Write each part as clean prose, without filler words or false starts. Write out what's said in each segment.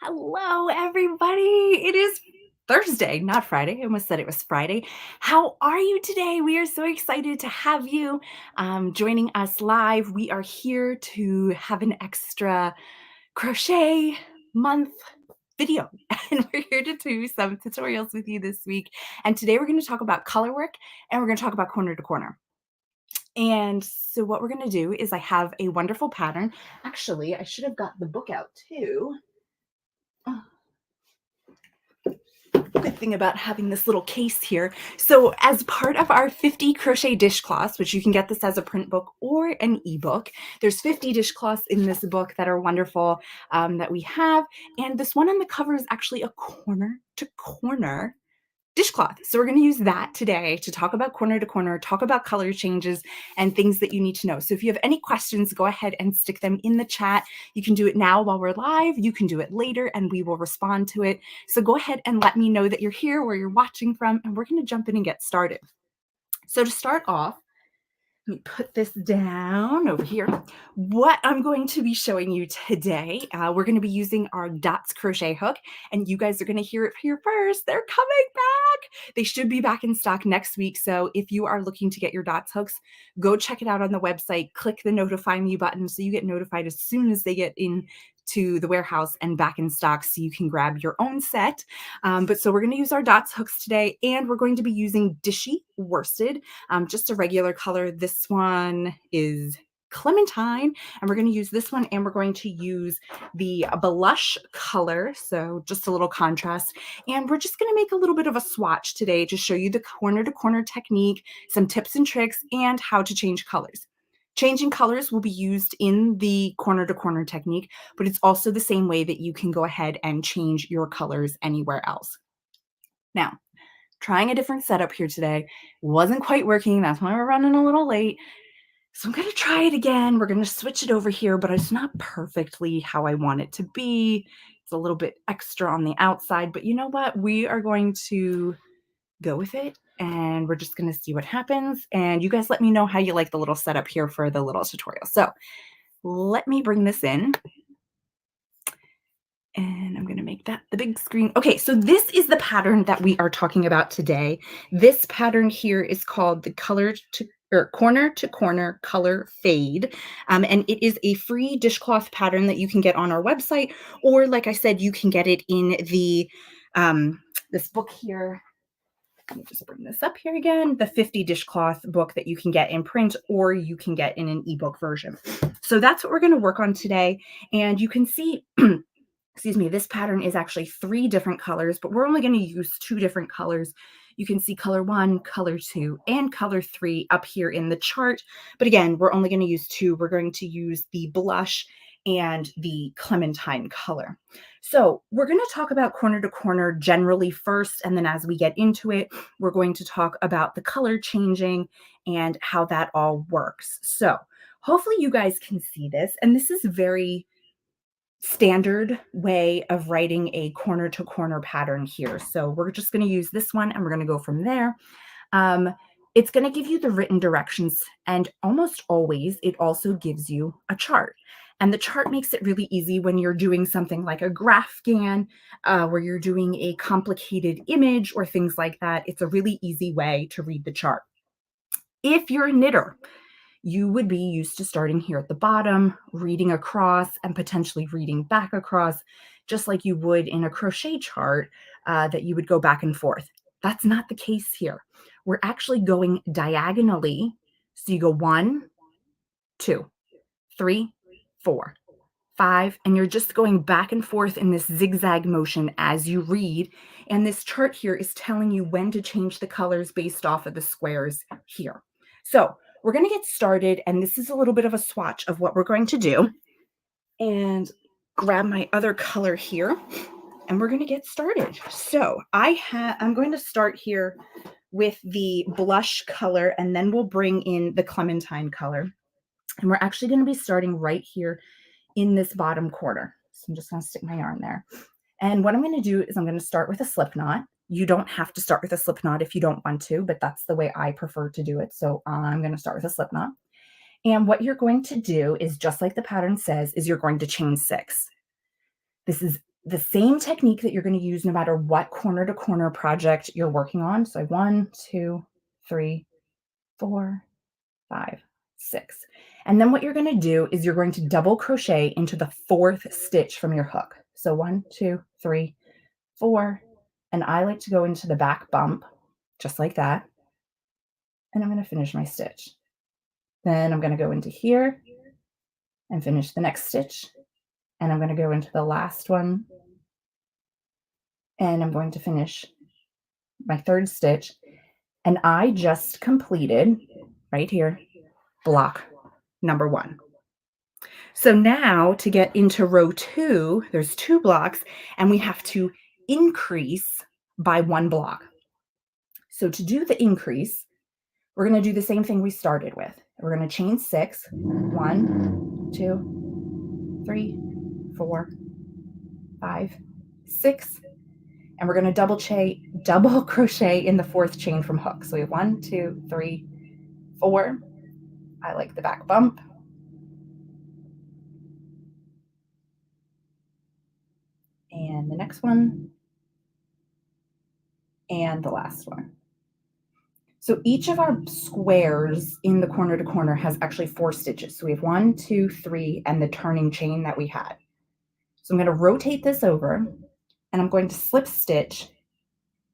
Hello, everybody. It is Thursday, not Friday. I almost said it was Friday. How are you today? We are so excited to have you joining us live. We are here to have an extra crochet month video, and we're here to do some tutorials with you this week. And today we're going to talk about color work and we're going to talk about corner to corner. And so, what we're going to do is I have a wonderful pattern. Actually, I should have got the book out too. Good thing about having this little case here. So as part of our 50 crochet dishcloths, which you can get this as a print book or an ebook, there's 50 dishcloths in this book that are wonderful that we have. And this one on the cover is actually a corner to corner dishcloth. So we're going to use that today to talk about corner to corner, talk about color changes and things that you need to know. So if you have any questions, go ahead and stick them in the chat. You can do it now while we're live. You can do it later and we will respond to it. So go ahead and let me know that you're here, where you're watching from, and we're going to jump in and get started. So to start off, let me put this down over here. What I'm going to be showing you today, we're going to be using our dots crochet hook, and you guys are going to hear it here first. They're coming back. They should be back in stock next week. So if you are looking to get your dots hooks, go check it out on the website. Click the notify me button so you get notified as soon as they get in to the warehouse and back in stock so you can grab your own set. So we're going to use our dots hooks today, and we're going to be using Dishy worsted, just a regular color. This one is Clementine, and we're going to use this one, and we're going to use the blush color, so just a little contrast. And we're just going to make a little bit of a swatch today to show you the corner to corner technique, some tips and tricks, and how to change colors. Changing colors will be used in the corner to corner technique, but it's also the same way that you can go ahead and change your colors anywhere else. Now, trying a different setup here today. Wasn't quite working. That's why we're running a little late. So I'm going to try it again. We're going to switch it over here, but it's not perfectly how I want it to be. It's a little bit extra on the outside, but you know what? We are going to go with it, and we're just going to see what happens. And you guys let me know how you like the little setup here for the little tutorial. So let me bring this in. And I'm going to make that the big screen. Okay, so this is the pattern that we are talking about today. This pattern here is called the corner to corner color fade. And it is a free dishcloth pattern that you can get on our website, or like I said, you can get it in the this book here. Let me just bring this up here again, the 50 dishcloth book that you can get in print, or you can get in an ebook version. So that's what we're going to work on today. And you can see excuse me, this pattern is actually 3 different colors, but we're only going to use 2 different colors. You can see color 1, color 2, and color 3 up here in the chart. But again, we're only going to use 2. We're going to use the blush and the Clementine color. So we're going to talk about corner to corner generally first, and then as we get into it, we're going to talk about the color changing and how that all works. So hopefully you guys can see this, and this is very standard way of writing a corner to corner pattern here. So we're just going to use this one, and we're going to go from there. It's going to give you the written directions, and almost always it also gives you a chart. And the chart makes it really easy when you're doing something like a Graphghan, where you're doing a complicated image or things like that. It's a really easy way to read the chart. If you're a knitter, you would be used to starting here at the bottom, reading across, and potentially reading back across, just like you would in a crochet chart that you would go back and forth. That's not the case here. We're actually going diagonally. So you go 1, 2, 3, 4, 5, and you're just going back and forth in this zigzag motion as you read. And this chart here is telling you when to change the colors based off of the squares here. So we're going to get started, and this is a little bit of a swatch of what we're going to do. And grab my other color here, and we're going to get started. So I'm going to start here with the blush color, and then we'll bring in the Clementine color. And we're actually going to be starting right here in this bottom corner. So I'm just going to stick my yarn there. And what I'm going to do is I'm going to start with a slip knot. You don't have to start with a slip knot if you don't want to, but that's the way I prefer to do it. So I'm going to start with a slip knot. And what you're going to do is, just like the pattern says, is you're going to chain 6. This is the same technique that you're going to use no matter what corner to corner project you're working on. So 1, 2, 3, 4, 5, 6. And then what you're going to do is you're going to double crochet into the 4th stitch from your hook. So 1, 2, 3, 4. And I like to go into the back bump just like that. And I'm going to finish my stitch. Then I'm going to go into here and finish the next stitch. And I'm going to go into the last one. And I'm going to finish my 3rd stitch. And I just completed right here, block number 1. So now to get into row 2, there's 2 blocks and we have to increase by 1 block. So to do the increase, we're going to do the same thing we started with. We're going to chain 6, 1, 2, 3, 4, 5, 6, and we're going to double crochet in the 4th chain from hook. So we have 1, 2, 3, 4. I like the back bump. And the next one. And the last one. So each of our squares in the corner to corner has actually 4 stitches. So we have 1, 2, 3, and the turning chain that we had. So I'm going to rotate this over and I'm going to slip stitch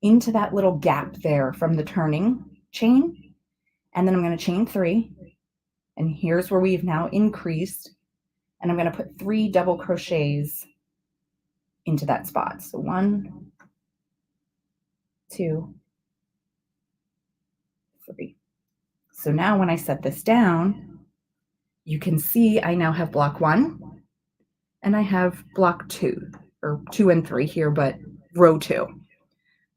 into that little gap there from the turning chain. And then I'm going to chain 3. And here's where we've now increased. And I'm going to put 3 double crochets into that spot. So 1, 2, 3. So now when I set this down, you can see I now have block 1 and I have block 2, or 2 and 3 here, but row 2.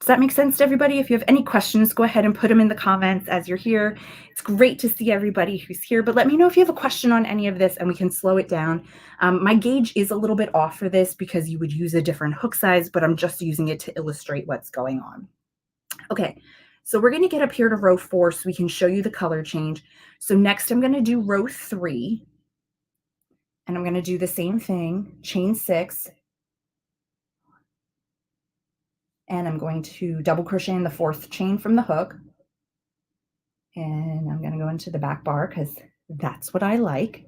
Does that make sense to everybody? If you have any questions, go ahead and put them in the comments as you're here. It's great to see everybody who's here, but let me know if you have a question on any of this and we can slow it down. My gauge is a little bit off for this because you would use a different hook size, but I'm just using it to illustrate what's going on. Okay, so we're going to get up here to row 4 so we can show you the color change. So next I'm going to do row 3, and I'm going to do the same thing, chain 6, and I'm going to double crochet in the 4th chain from the hook, and I'm going to go into the back bar because that's what I like.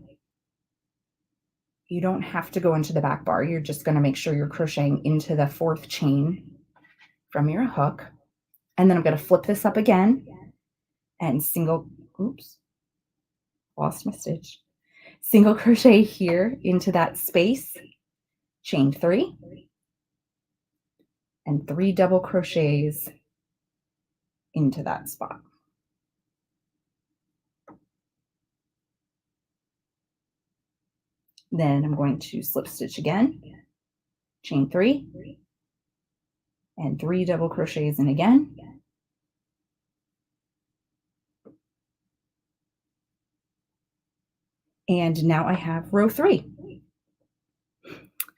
You don't have to go into the back bar. You're just going to make sure you're crocheting into the 4th chain from your hook. And then I'm going to flip this up again and lost my stitch. Single crochet here into that space, chain 3, and 3 double crochets into that spot. Then I'm going to slip stitch again, chain 3, and 3 double crochets in again. And now I have row 3.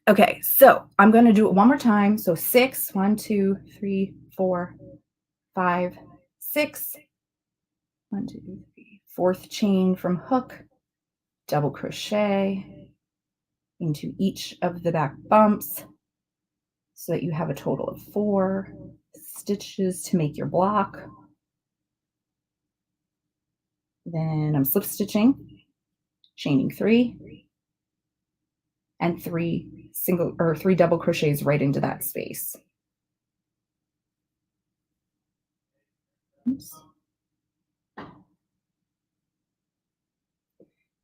Okay, so I'm going to do it one more time. So 6, 1, 2, 3, 4, 5, 6, 1, 2, 3, 4th chain from hook, double crochet into each of the back bumps so that you have a total of 4 stitches to make your block. Then I'm slip stitching, chaining 3, and 3 double crochets right into that space. Oops.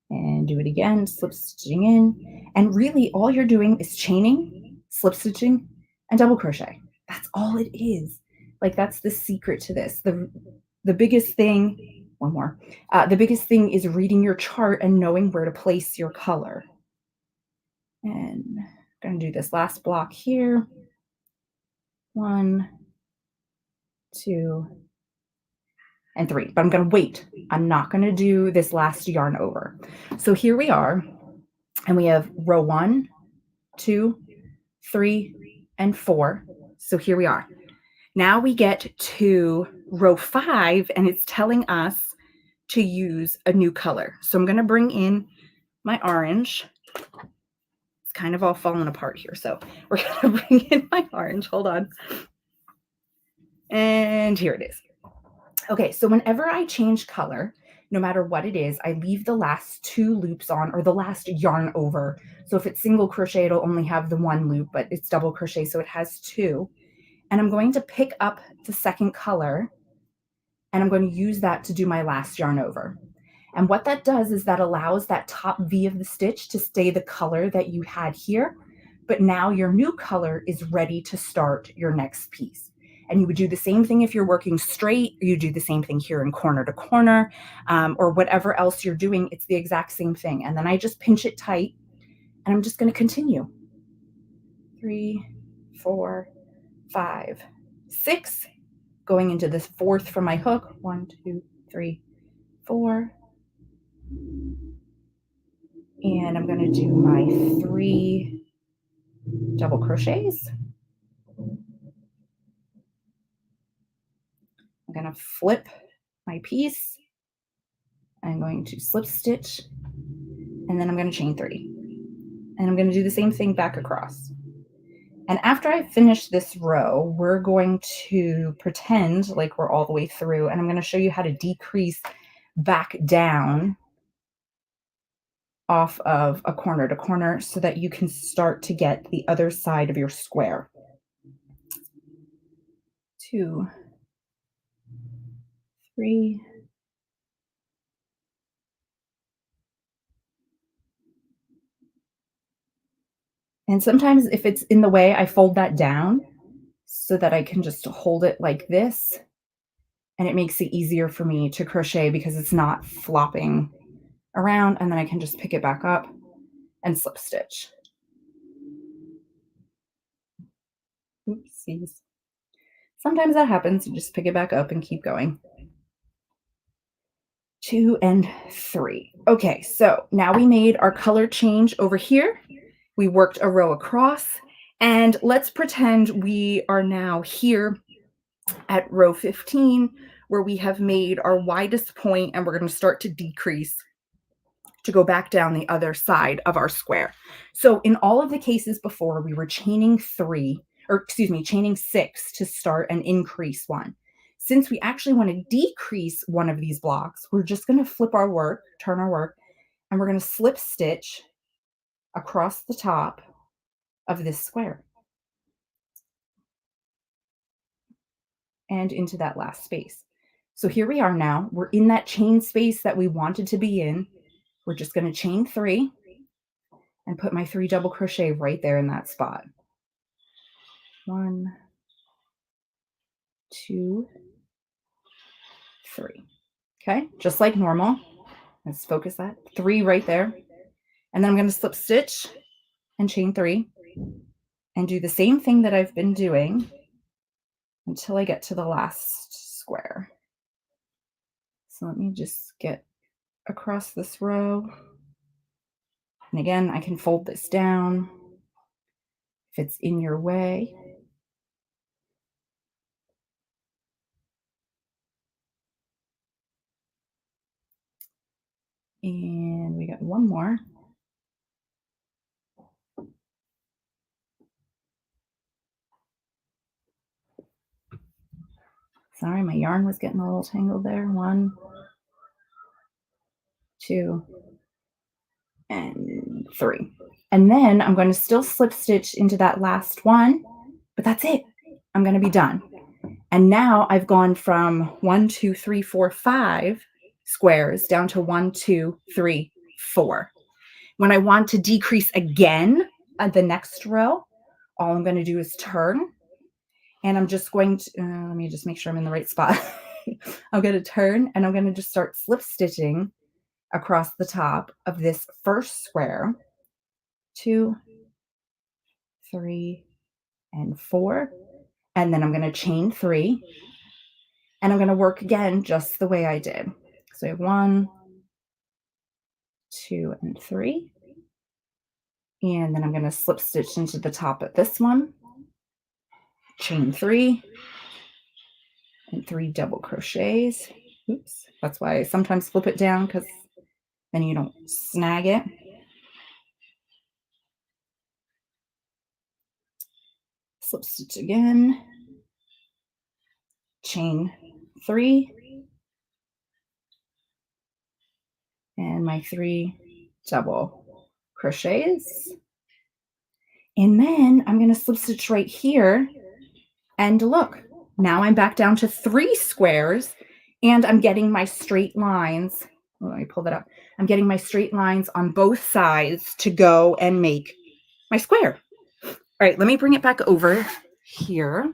And do it again, slip stitching in. And really all you're doing is chaining, slip stitching, and double crochet. That's all it is. Like that's the secret to this. The biggest thing, the biggest thing is reading your chart and knowing where to place your color. And I'm going to do this last block here. 1, 2, and 3. But I'm going to wait. I'm not going to do this last yarn over. So here we are, and we have row 1, 2, 3, and 4. So here we are. Now we get to row 5, and it's telling us to use a new color. So I'm going to bring in my orange. It's kind of all fallen apart here. So we're going to bring in my orange. Hold on. And here it is. Okay, so whenever I change color, no matter what it is, I leave the last 2 loops on, or the last yarn over. So if it's single crochet, it'll only have the 1 loop, but it's double crochet, so it has 2. And I'm going to pick up the second color, and I'm going to use that to do my last yarn over. And what that does is that allows that top V of the stitch to stay the color that you had here, but now your new color is ready to start your next piece. And you would do the same thing if you're working straight. You do the same thing here in corner to corner, or whatever else you're doing. It's the exact same thing. And then I just pinch it tight, and I'm just going to continue. 3, 4, 5, 6, going into this 4th from my hook. 1, 2, 3, 4. And I'm going to do my 3 double crochets. I'm going to flip my piece. I'm going to slip stitch, and then I'm going to chain 3. And I'm going to do the same thing back across. And after I finish this row, we're going to pretend like we're all the way through, and I'm going to show you how to decrease back down off of a corner to corner so that you can start to get the other side of your square. 2, 3, and sometimes if it's in the way, I fold that down so that I can just hold it like this, and it makes it easier for me to crochet because it's not flopping around, and then I can just pick it back up and slip stitch. Oopsies. Sometimes that happens. You just pick it back up and keep going. 2 and 3. Okay, so now we made our color change over here. We worked a row across, and let's pretend we are now here at row 15, where we have made our widest point, and we're going to start to decrease to go back down the other side of our square. So in all of the cases before, we were chaining 6 to start and increase 1. Since we actually want to decrease one of these blocks, we're just going to flip our work, turn our work, and we're going to slip stitch across the top of this square and into that last space. So here we are now. We're in that chain space that we wanted to be in. We're just going to chain 3 and put my 3 double crochet right there in that spot. 1, 2, 3. Okay, just like normal. Let's focus that. 3 right there. And then I'm going to slip stitch and chain 3 and do the same thing that I've been doing until I get to the last square. So let me just get across this row. And again, I can fold this down if it's in your way. And we got one more. Sorry, my yarn was getting a little tangled there. 1, 2, and 3. And then I'm going to still slip stitch into that last one, but that's it. I'm going to be done. And now I've gone from 1, 2, 3, 4, 5 squares down to 1, 2, 3, 4. When I want to decrease again at the next row, all I'm going to do is turn, and I'm just going to, let me just make sure I'm in the right spot. I'm going to turn, and I'm going to just start slip stitching across the top of this first square. 2, 3, and 4. And then I'm going to chain 3, and I'm going to work again just the way I did. So I have 1, 2, and 3. And then I'm going to slip stitch into the top of this one, chain 3, and 3 double crochets. Oops, that's why I sometimes flip it down, because then you don't snag it. slip stitch again, chain 3, and my 3 double crochets. And then I'm going to slip stitch right here, and look, now I'm back down to 3 squares, and I'm getting my straight lines. Oh, let me pull that up. I'm getting my straight lines on both sides to go and make my square. All right, let me bring it back over here.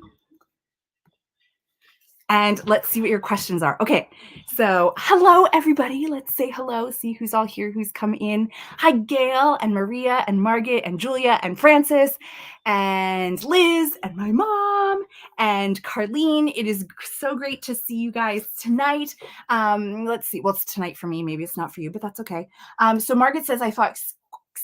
And let's see what your questions are. Okay, so hello, everybody. Let's say hello, see who's all here, who's come in. Hi, Gail and Maria and Margaret and Julia and Francis and Liz and my mom and Carlene. It is so great to see you guys tonight. Let's see. Well, it's tonight for me. Maybe it's not for you, but that's okay. So Margaret says, I thought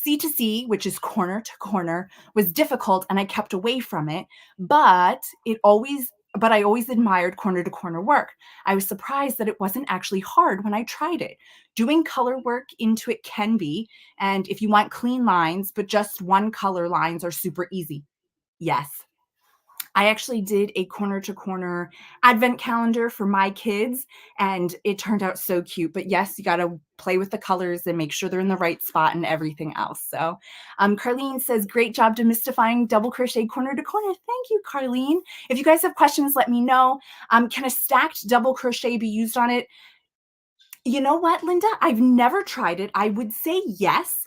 C2C, which is corner to corner, was difficult and I kept away from it, but I always admired corner to corner work. I was surprised that it wasn't actually hard when I tried it. Doing color work into it can be, and if you want clean lines, but just one color lines are super easy. Yes. I actually did a corner to corner advent calendar for my kids, and it turned out so cute. But yes, you got to play with the colors and make sure they're in the right spot and everything else. So Carlene says, great job demystifying double crochet corner to corner. Thank you, Carlene. If you guys have questions, let me know. Can a stacked double crochet be used on it? You know what, Linda? I've never tried it. I would say yes,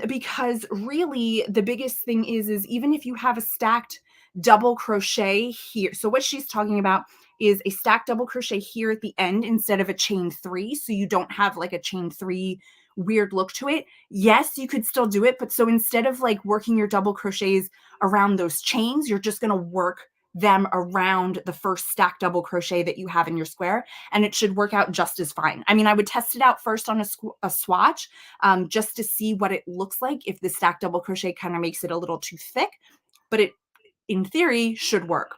because really the biggest thing is even if you have a stacked double crochet here. So what she's talking about is a stacked double crochet here at the end instead of a chain 3. So you don't have like a chain 3 weird look to it. Yes, you could still do it. But so instead of like working your double crochets around those chains, you're just going to work them around the first stacked double crochet that you have in your square, and it should work out just as fine. I mean, I would test it out first on a swatch just to see what it looks like if the stacked double crochet kind of makes it a little too thick, but it, in theory, should work.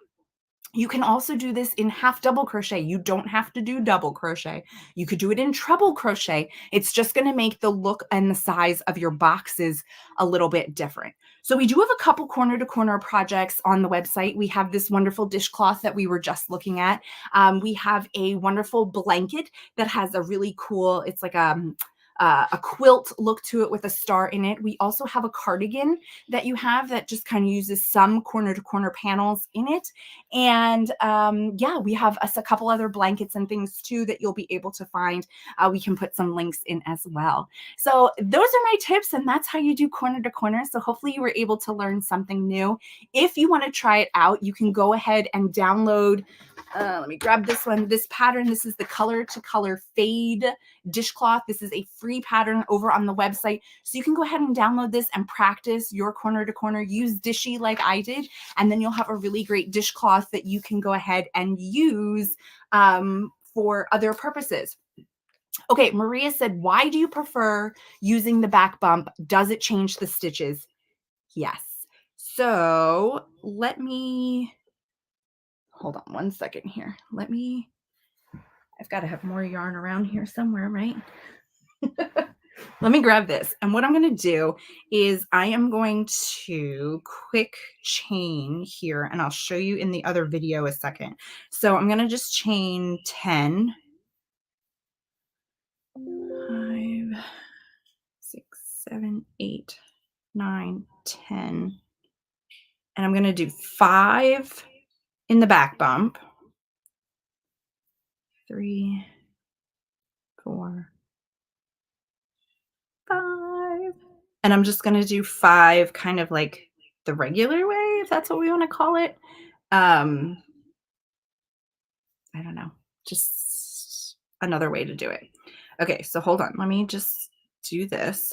You can also do this in half double crochet. You don't have to do double crochet. You could do it in treble crochet. It's just going to make the look and the size of your boxes a little bit different. So we do have a couple corner to corner projects on the website. We have this wonderful dishcloth that we were just looking at. We have a wonderful blanket that has a really cool, it's like a quilt look to it with a star in it. We also have a cardigan that you have that just kind of uses some corner to corner panels in it. And yeah, we have a couple other blankets and things too that you'll be able to find. We can put some links in as well. So those are my tips, and that's how you do corner to corner. So hopefully you were able to learn something new. If you want to try it out, you can go ahead and download, let me grab this one, this pattern. This is the Color to Color Fade dishcloth. This is a free pattern over on the website. So you can go ahead and download this and practice your corner to corner. Use Dishy like I did, and then you'll have a really great dishcloth that you can go ahead and use for other purposes. Okay, Maria said, why do you prefer using the back bump? Does it change the stitches? Yes. So let me, hold on one second here. I've got to have more yarn around here somewhere, right? Let me grab this. And what I'm going to do is I am going to quick chain here, and I'll show you in the other video a second. So I'm going to just chain 10, 5, 6, 7, 8, 9, 10. And I'm going to do 5 in the back bump. 3, 4, 5. And I'm just going to do 5 kind of like the regular way, if that's what we want to call it. I don't know, just another way to do it. Okay, so hold on. Let me just do this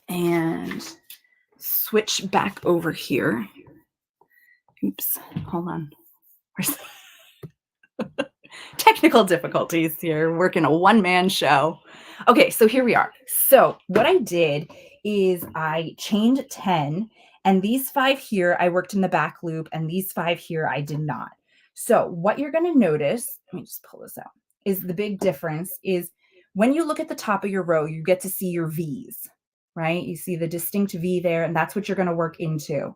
and switch back over here. Oops, hold on. Where's technical difficulties here, working a one-man show. Okay, so here we are. So what I did is I chained 10, and these 5 here, I worked in the back loop, and these 5 here, I did not. So what you're going to notice, let me just pull this out, is the big difference is when you look at the top of your row, you get to see your V's, right? You see the distinct V there, and that's what you're going to work into.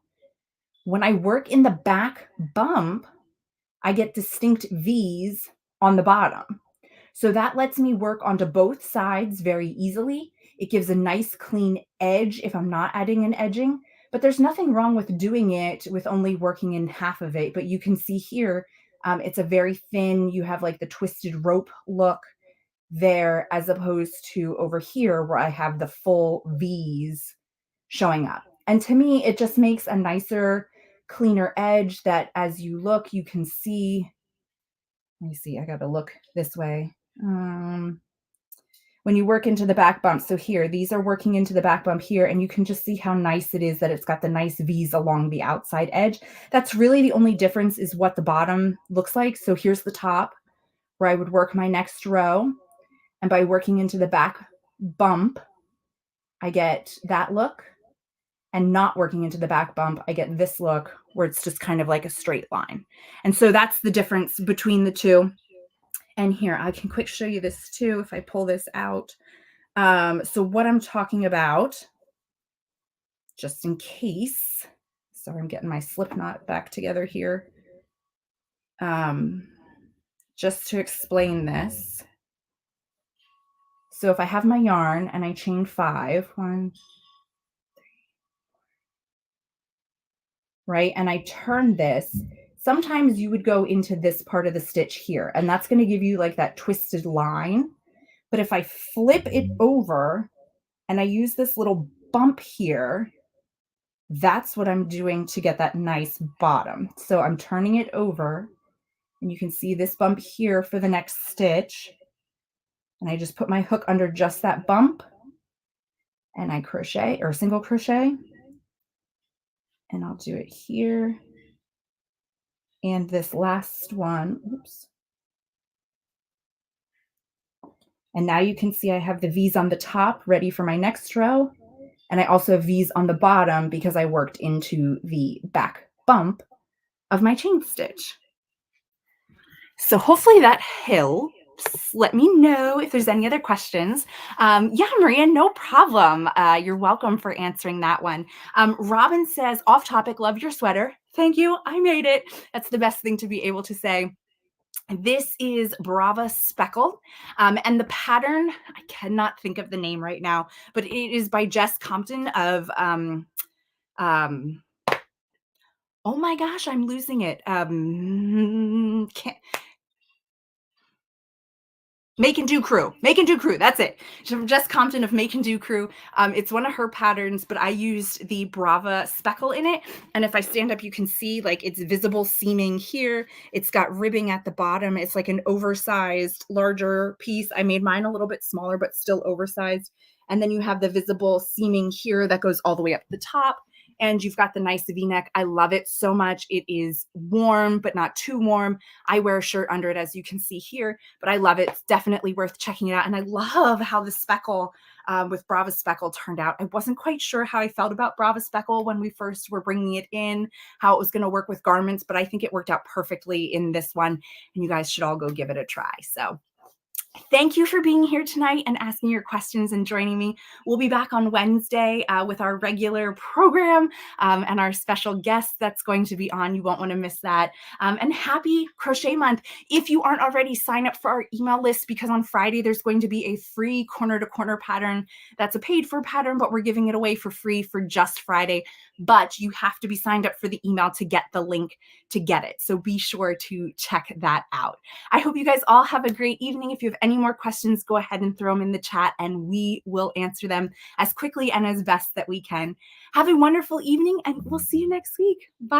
When I work in the back bump, I get distinct V's on the bottom. So that lets me work onto both sides very easily. It gives a nice clean edge if I'm not adding an edging, but there's nothing wrong with doing it with only working in half of it. But you can see here, it's a very thin, you have like the twisted rope look there as opposed to over here where I have the full V's showing up. And to me, it just makes a nicer, cleaner edge that as you look, you can see. Let me see, I got to look this way. When you work into the back bump, so here, these are working into the back bump here, and you can just see how nice it is that it's got the nice V's along the outside edge. That's really the only difference is what the bottom looks like. So here's the top where I would work my next row. And by working into the back bump, I get that look. And not working into the back bump, I get this look where it's just kind of like a straight line. And so that's the difference between the two. And here, I can quick show you this too if I pull this out. So what I'm talking about, just in case, sorry, I'm getting my slip knot back together here. Just to explain this. So if I have my yarn and I chain 5, 1, right? And I turn this, sometimes you would go into this part of the stitch here, and that's going to give you like that twisted line. But if I flip it over and I use this little bump here, that's what I'm doing to get that nice bottom. So I'm turning it over and you can see this bump here for the next stitch. And I just put my hook under just that bump and I crochet or single crochet. And I'll do it here. And this last one, oops. And now you can see I have the V's on the top ready for my next row. And I also have V's on the bottom because I worked into the back bump of my chain stitch. So hopefully that helps. Let me know if there's any other questions. Yeah, Maria, no problem. You're welcome for answering that one. Robin says, off topic, love your sweater. Thank you. I made it. That's the best thing to be able to say. This is Brava Speckle, and the pattern, I cannot think of the name right now, but it is by Jess Compton of, oh my gosh, I'm losing it. Make and Do Crew. Make and Do Crew. That's it. Jess Compton of Make and Do Crew. It's one of her patterns, but I used the Brava Speckle in it. And if I stand up, you can see like it's visible seaming here. It's got ribbing at the bottom. It's like an oversized, larger piece. I made mine a little bit smaller, but still oversized. And then you have the visible seaming here that goes all the way up the top. And you've got the nice V-neck. I love it so much. It is warm, but not too warm. I wear a shirt under it, as you can see here, but I love it. It's definitely worth checking it out. And I love how the speckle with Brava Speckle turned out. I wasn't quite sure how I felt about Brava Speckle when we first were bringing it in, how it was going to work with garments, but I think it worked out perfectly in this one. And you guys should all go give it a try. So thank you for being here tonight and asking your questions and joining me. We'll be back on Wednesday with our regular program and our special guest that's going to be on. You won't want to miss that. And happy Crochet Month. If you aren't already, sign up for our email list because on Friday there's going to be a free corner to corner pattern. That's a paid for pattern, but we're giving it away for free for just Friday. But you have to be signed up for the email to get the link to get it. So be sure to check that out. I hope you guys all have a great evening. If you have any more questions, go ahead and throw them in the chat and we will answer them as quickly and as best that we can. Have a wonderful evening and we'll see you next week. Bye.